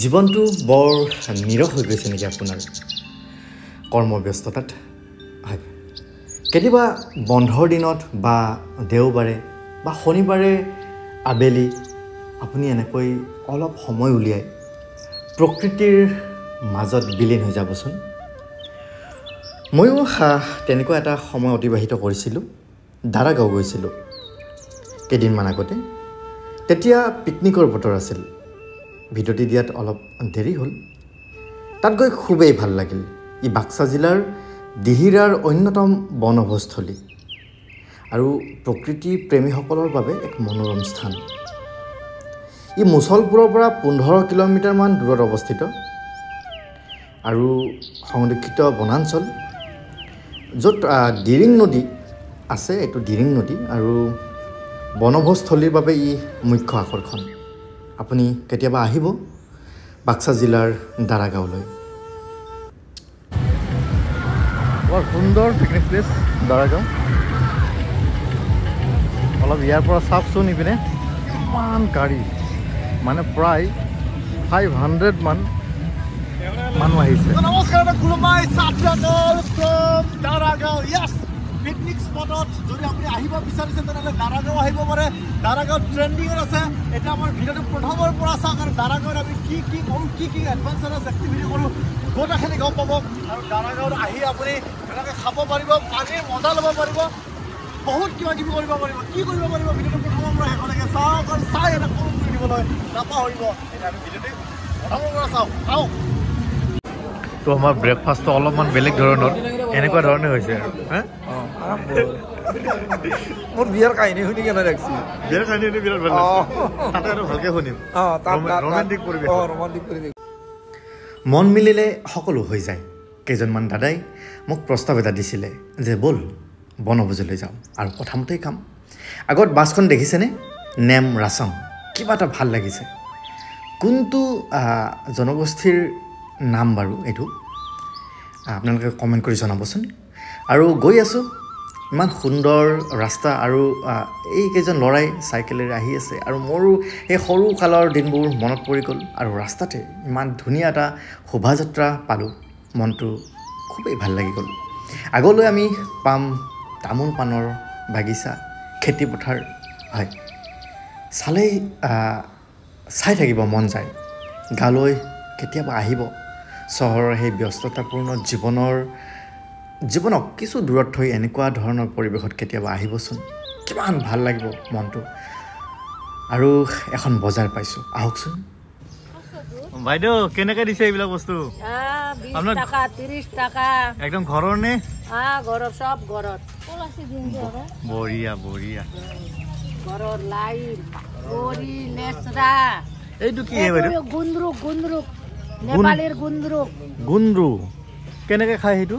জীৱনটো বৰ নিৰস হৈ গৈছে নেকি আপোনাৰ কৰ্মব্যস্ততাত হয় কেতিয়াবা বন্ধৰ দিনত বা দেওবাৰে বা শনিবাৰে আবেলি আপুনি এনেকৈ অলপ সময় উলিয়াই প্ৰকৃতিৰ মাজত বিলীন হৈ যাবচোন ময়ো তেনেকুৱা এটা সময় অতিবাহিত কৰিছিলোঁ দাৰাগাঁও গৈছিলোঁ কেইদিনমান আগতে তেতিয়া পিকনিকৰ বতৰ আছিল ভিডিঅ'টি দিয়াত অলপ দেৰি হ'ল তাত গৈ খুবেই ভাল লাগিল ই বাক্সা জিলাৰ দিহিৰাৰ অন্যতম বনভোজস্থলী আৰু প্ৰকৃতি প্ৰেমীসকলৰ বাবে এক মনোৰম স্থান ই মুছলপুৰৰ পৰা 15 কিলোমিটাৰমান দূৰত অৱস্থিত আৰু সংৰক্ষিত বনাঞ্চল য'ত দিৰিং নদী আছে এইটো দিৰিং নদী আৰু বনভোজস্থলীৰ বাবে ই মুখ্য আকৰ্ষণ আপুনি কেতিয়াবা আহিব বাক্সা জিলাৰ দাৰাগাঁওলৈ বৰ সুন্দৰ পিকনিক প্লেচ দাৰাগাঁও অলপ ইয়াৰ পৰা চাওকচোন ইপিনে ইমান গাড়ী মানে প্ৰায় 500 মান মানুহ আহিছে নমস্কাৰ খুলুমাই সাতৰাগল ফ্ৰম দাৰাগাঁও ইয়েস পিকনিক স্পটত যদি আপুনি আহিব বিচাৰিছে তেনেহ'লে দাৰাগাঁও আহিব পাৰে দাৰাগাঁও ট্ৰেণ্ডিঙত আছে এটা আমাৰ ভিডিঅ'টো প্ৰথমৰ পৰা চাওক আৰু দাৰাগাঁৱত আমি কি কৰোঁ কি এডভেঞ্চাৰাছ এক্টিভিটি কৰোঁ গোটেইখিনি গম পাব আৰু দাৰাগাঁৱত আহি আপুনি এনেকৈ খাব পাৰিব পানীৰ মজা ল'ব পাৰিব বহুত কিবা কিবি কৰিব পাৰিব কি কৰিব পাৰিব ভিডিঅ'টো প্ৰথমৰ পৰা শেষলৈকে চাওক আৰু চাই এটা কম কৰি দিবলৈ নাপাহৰিব এতিয়া আমি ভিডিঅ'টো প্ৰথমৰ পৰা চাওক তো আমাৰ ব্ৰেকফাষ্টটো অলপমান বেলেগ ধৰণৰ এনেকুৱা ধৰণে হৈছে মোৰ বিয়াৰ কাহিনী শুনি কেনে লাগছি বিয়াৰ কাহিনী বিৰাট ভাল তাতে আৰু ভালকৈ শুনিম ৰোমান্টিক পৰিৱেশ মন মিলিলে সকলো হৈ যায় কেইজনমান দাদাই মোক প্ৰস্তাৱ এটা দিছিলে যে ব'ল বনভোজলৈ যাওঁ আৰু কথামতেই কাম আগত বাছখন দেখিছেনে নেম ৰাচং কিবা এটা ভাল লাগিছে কোনটো জনগোষ্ঠীৰ নাম বাৰু এইটো আপোনালোকে কমেণ্ট কৰি জনাবচোন আৰু গৈ আছোঁ ইমান সুন্দৰ ৰাস্তা আৰু এইকেইজন ল'ৰাই চাইকেলেৰে আহি আছে আৰু মোৰো এই সৰু কালৰ দিনবোৰ মনত পৰি গ'ল আৰু ৰাস্তাতে ইমান ধুনীয়া এটা শোভাযাত্ৰা পালোঁ মনটো খুবেই ভাল লাগি গ'ল আগলৈ আমি পাম তামোল পাণৰ বাগিচা খেতিপথাৰ হয় চালেই চাই থাকিব মন যায় গালৈ কেতিয়াবা আহিব চহৰৰ সেই ব্যস্ততাপূৰ্ণ জীৱনক কিছু দূৰত থৈ এনেকুৱা ধৰণৰ পৰিৱেশত কেতিয়াবা আহিবচোন কিমান ভাল লাগিব মনটো আৰু এখন বজাৰ পাইছোঁ আহকচোন বাইদেউ কেনেকৈ দিছে এইবিলাক বস্তু 20 টাকা 30 টাকা একদম ঘৰৰ নে ঘৰৰ সব ঘৰত বঢ়িয়া ঘৰৰ লাইট বৰি লেচৰা এইটো কি হে বাইদেউ গুন্দ্ৰুক নেপালীৰ গুন্দ্ৰু কেনেকৈ খায় সেইটো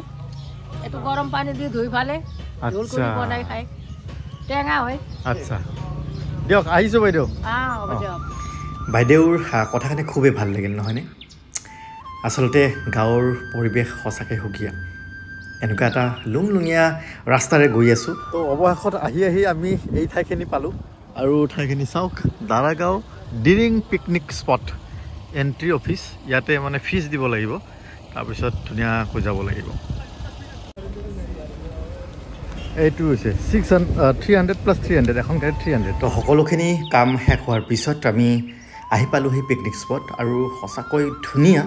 এইটো গৰম পানী দি ধুই ফালে ঝোল কৰি বনাই খায় টেঙা হয় আচ্ছা দিয়ক আহিছোঁ বাইদেউ হ'ব দিয়ক বাইদেউৰ কথাখিনি খুবেই ভাল লাগিল নহয়নে আচলতে গাঁৱৰ পৰিৱেশ সঁচাকৈ সুকীয়া এনেকুৱা এটা লুংলুঙীয়া ৰাস্তাৰে গৈ আছোঁ তো অৱশেষত আহি আমি এই ঠাইখিনি পালোঁ আৰু ঠাইখিনি চাওক Daragaon Diring picnic spot entry office ইয়াতে মানে ফিজ দিব লাগিব তাৰপিছত ধুনীয়াকৈ যাব লাগিব এইটো হৈছে 300 + 300 এখন গাড়ীত 300 তো সকলোখিনি কাম শেষ হোৱাৰ পিছত আমি আহি পালোঁ সেই পিকনিক স্পট আৰু সঁচাকৈ ধুনীয়া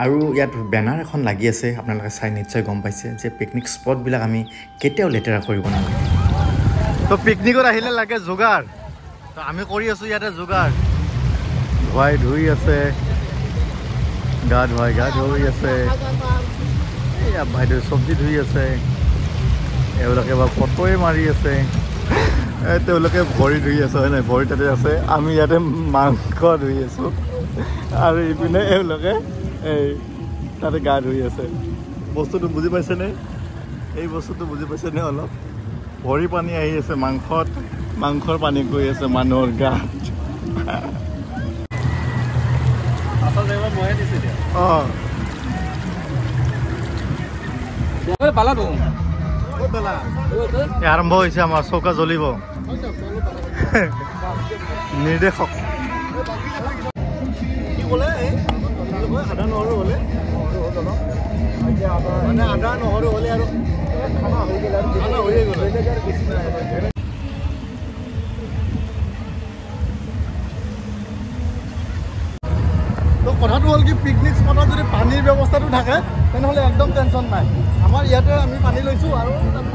আৰু ইয়াত বেনাৰ এখন লাগি আছে আপোনালোকে চাই নিশ্চয় গম পাইছে যে পিকনিক স্পটবিলাক আমি কেতিয়াও লেতেৰা কৰিব নালাগে তো পিকনিকত আহিলে লাগে যোগাৰ তো আমি কৰি আছোঁ ইয়াতে যোগাৰ ধুই আছে গা ধুই আছে এয়া বাইদেউ চব্জি ধুই আছে এওঁলোকে বা ফটোৱে মাৰি আছে তেওঁলোকে ভৰি ধুই আছে হয় নাই ভৰি তাতে আছে আমি ইয়াতে মাংস ধুই আছোঁ আৰু ইপিনে এওঁলোকে এই তাতে গা ধুই আছে বস্তুটো বুজি পাইছেনে এই বস্তুটো বুজি পাইছেনে অলপ ভৰি পানী আহি আছে মাংসৰ পানী গৈ আছে মানুহৰ গাত আৰম্ভ হৈছে আমাৰ চৌকা জ্বলিব নিৰ্দেশক কি ক'লে মানে আদা নহৰু হ'লে আৰু খানা হৈ গ'ল আৰু খানা হৈয়ে গ'ল তো কথাটো হ'ল কি পিকনিক স্পটত যদি পানীৰ ব্যৱস্থাটো থাকে তেনেহ'লে একদম টেনশ্যন নাই আমাৰ ইয়াতে আমি পানী লৈছোঁ আৰু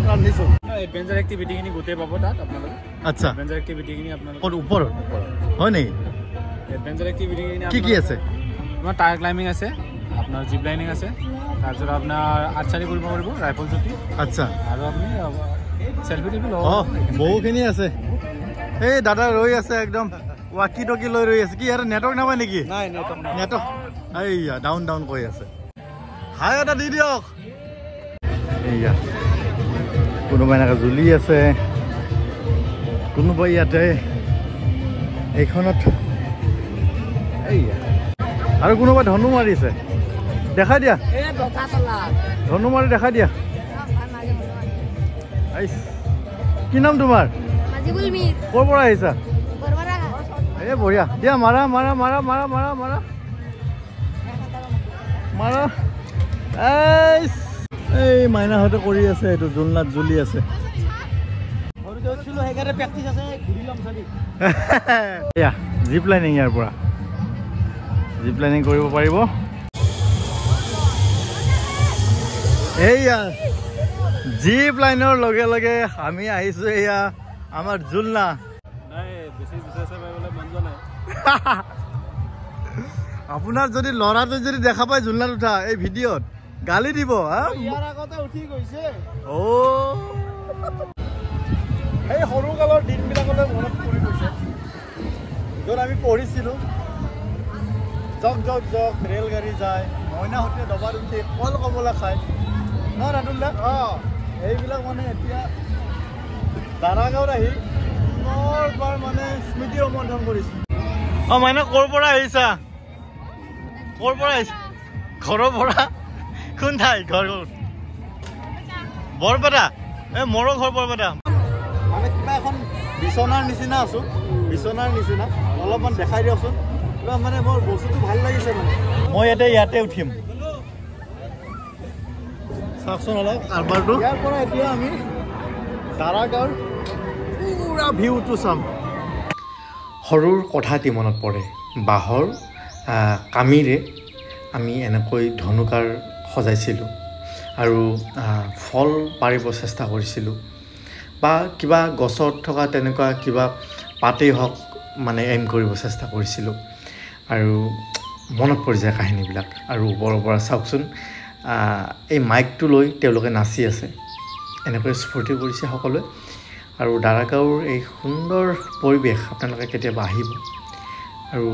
ৰান্ধিছোঁ এডভেঞ্চাৰ এক্টিভিটিখিনি গোটেই পাব তাত আপোনালোকে আচ্ছা এডভেঞ্চাৰ এক্টিভিটিখিনি আপোনালোকে ওপৰত হয় নেকি এডভেঞ্চাৰ এক্টিভিটিখিনি কি আছে আপোনাৰ টায়াৰ ক্লাইম্বিং আছে আপোনাৰ জিপ লাইনিং আছে তাৰপিছত আপোনাৰ আৰ্চাৰী কৰিব পাৰিব ৰাইফল শ্বুটিং আচ্ছা আৰু আপুনি চেল্ফি টিপি ল'ব অঁ বহুখিনি আছে এই দাদা ৰৈ আছে একদম ৱাকি টকি লৈ ৰৈ আছে কি ইয়াতে নেটৱৰ্ক নাপায় নেকি নাই নেটৱৰ্ক এইয়া ডাউন ডাউন কৰি আছে হাই এটা দি দিয়ক এইয়া কোনোবাই এনেকৈ জুলি আছে কোনোবাই ইয়াতে এইখনত এইয়া আৰু কোনোবাই ধনু মাৰিছে দেখাই দিয়া ধনু মাৰি দেখাই দিয়া কি নাম তোমাৰ ক'ৰ পৰা আহিছা এই বঢ়িয়া দিয়া মাৰা মাৰা মাৰা মাৰা মাৰা মাৰা মাৰা এই মাইনাহঁতে কৰি আছে এইটো জুলনাত জুলি আছে এয়া জিপ লাইনিং ইয়াৰ পৰা জিপ লাইনিং কৰিব পাৰিব এইয়া জিপ লাইনৰ লগে লগে আমি আহিছোঁ এয়া আমাৰ জুলনা আপোনাৰ যদি ল'ৰাটো যদি দেখা পায় জুলনাত উঠা এই ভিডিঅ'ত গালি দিব সেই সৰু কালৰ দিনবিলাকলৈ মনত পৰি গৈছে য'ত আমি পঢ়িছিলোঁ জক জক জক ৰেলগাড়ী যায় মইনাহঁতে দবাত উঠি কল কমলা খায় ন ৰাতুলদা এইবিলাক মানে এতিয়া দাৰাগাঁৱত আহি পুনৰবাৰ মানে স্মৃতি ৰোমন্থন কৰিছোঁ অঁ মাইনা ক'ৰ পৰা আহিছা ক'ৰ পৰা আহিছা ঘৰৰ পৰা কোন ঠাই ঘৰ বৰপেটা এই মোৰো ঘৰ বৰপেটা মানে কিবা এখন বিচনাৰ নিচিনা আছোঁ বিচনাৰ নিচিনা অলপমান দেখাই দিয়কচোন কিবা মানে মোৰ বস্তুটো ভাল লাগিছে মানে মই ইয়াতে উঠিম চাওকচোন অলপ কাৰবাৰটো ইয়াৰ পৰা এতিয়া আমি দাৰাগাঁৱৰ পুৰা ভিউটো চাম সৰুৰ কথা এটি মনত পৰে বাঁহৰ কামিৰে আমি এনেকৈ ধনুকাৰ সজাইছিলোঁ আৰু ফল পাৰিব চেষ্টা কৰিছিলোঁ বা কিবা গছত থকা তেনেকুৱা কিবা পাতেই হওক মানে এম কৰিব চেষ্টা কৰিছিলোঁ আৰু মনত পৰি যায় কাহিনীবিলাক আৰু ওপৰৰ পৰা চাওকচোন এই মাইকটো লৈ তেওঁলোকে নাচি আছে এনেকৈ স্ফূৰ্তি কৰিছে সকলোৱে আৰু দাৰাগাঁৱৰ এই সুন্দৰ পৰিৱেশ আপোনালোকে কেতিয়াবা আহিব আৰু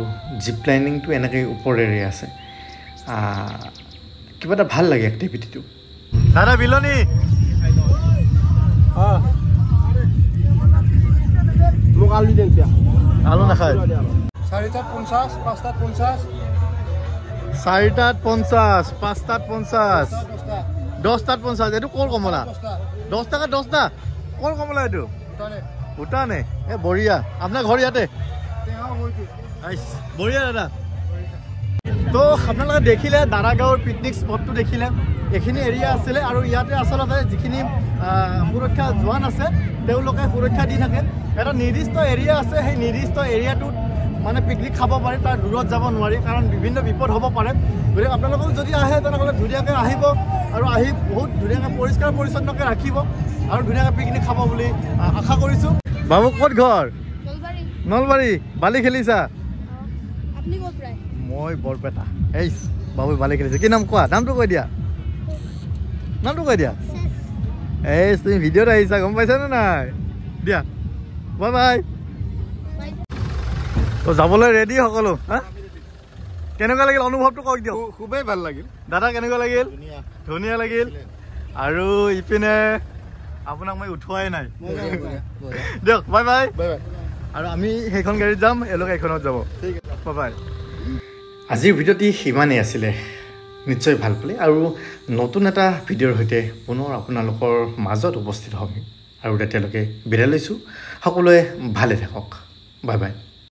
জিপ লাইনিংটো এনেকৈ ওপৰেৰে আছে কিবা এটা ভাল লাগে এক্টিভিটিটো দাদা বিলনি মোক আলু দিম এতিয়া আলু নাখায় 4টাত 50 5টাত 50 4টাত 50 5টাত 50 10টাত 50 এইটো ক'ৰ কমলা 10 টকা 10টা ক'ৰ কমলা এইটো ভূটানে এই বঢ়িয়া আপোনাৰ ঘৰ ইয়াতে বঢ়িয়া দাদা তো আপোনালোকে দেখিলে দাৰাগাঁৱৰ পিকনিক স্পটটো দেখিলে এইখিনি এৰিয়া আছিলে আৰু ইয়াতে আচলতে যিখিনি সুৰক্ষা জোৱান আছে তেওঁলোকে সুৰক্ষা দি থাকে এটা নিৰ্দিষ্ট এৰিয়া আছে সেই নিৰ্দিষ্ট এৰিয়াটোত মানে পিকনিক খাব পাৰি তাৰ দূৰত যাব নোৱাৰি কাৰণ বিভিন্ন বিপদ হ'ব পাৰে গতিকে আপোনালোকক যদি আহে তেনেহ'লে ধুনীয়াকৈ আহিব আৰু আহি বহুত ধুনীয়াকৈ পৰিষ্কাৰ পৰিচ্ছন্নকৈ ৰাখিব আৰু ধুনীয়াকৈ পিকনিক খাব বুলি আশা কৰিছোঁ বাবু ক'ত ঘৰ নলবাৰী বালি খেলিছা মই বৰপেটা এই বাবু বালি খেলিছে কি নাম কোৱা নামটো কৈ দিয়া এই তুমি ভিডিঅ'ত আহিছা গম পাইছানে নাই দিয়া বাই বাই তো যাবলৈ ৰেডি সকলো হা কেনেকুৱা লাগিল অনুভৱটো কওক দিয়ক খুবেই ভাল লাগিল দাদা কেনেকুৱা লাগিল ধুনীয়া লাগিল আৰু ইপিনে আপোনাক মই উঠোৱাই নাই দিয়ক বাই বাই আৰু আমি সেইখন গাড়ীত যাম এওঁলোকে এইখনত যাব ঠিক আছে বাই বাই আজিৰ ভিডিঅ'টি সিমানেই আছিলে নিশ্চয় ভাল পালে আৰু নতুন এটা ভিডিঅ'ৰ সৈতে পুনৰ আপোনালোকৰ মাজত উপস্থিত হ'ম আৰু তেতিয়ালৈকে বিদায় লৈছোঁ সকলোৱে ভালে থাকক বাই বাই